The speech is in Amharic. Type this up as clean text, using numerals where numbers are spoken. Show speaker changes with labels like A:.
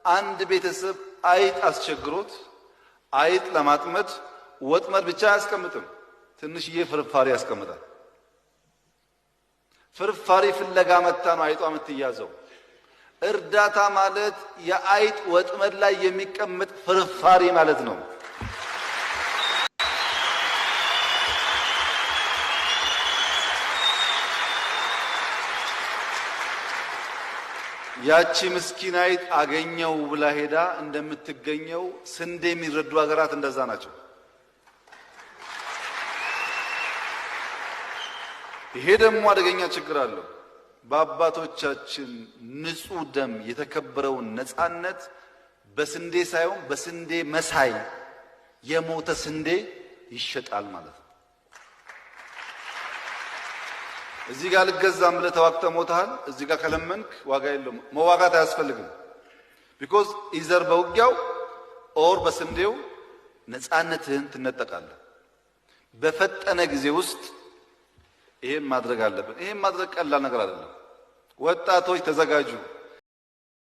A: አንድ ቤተሰብ አይጥ አስቸግሮት አይጥ ለማጥመድ ወጥመድ ብቻ አያስቀምጥም፣ ትንሽዬ ፍርፋሪ ያስቀምጣል። ፍርፋሪ ፍለጋ መጣ ነው አይጧ የምትያዘው። እርዳታ ማለት የአይጥ ወጥመድ ላይ የሚቀመጥ ፍርፋሪ ማለት ነው። ያቺ ምስኪን አይጥ አገኘው ብላ ሄዳ እንደምትገኘው ስንዴ የሚረዱ ሀገራት እንደዛ ናቸው። ይሄ ደግሞ አደገኛ ችግር አለው። በአባቶቻችን ንጹህ ደም የተከበረውን ነፃነት በስንዴ ሳይሆን በስንዴ መሳይ የሞተ ስንዴ ይሸጣል ማለት ነው። እዚህ ጋር ልገዛም ብለህ ተዋግተህ ሞተሃል። እዚህ ጋር ከለመንክ ዋጋ የለውም። መዋጋት አያስፈልግም። ቢኮዝ ኢዘር በውጊያው ኦር በስንዴው ነፃነትህን ትነጠቃለህ። በፈጠነ ጊዜ ውስጥ ይሄን ማድረግ አለብን። ይሄን ማድረግ ቀላል ነገር አይደለም። ወጣቶች ተዘጋጁ።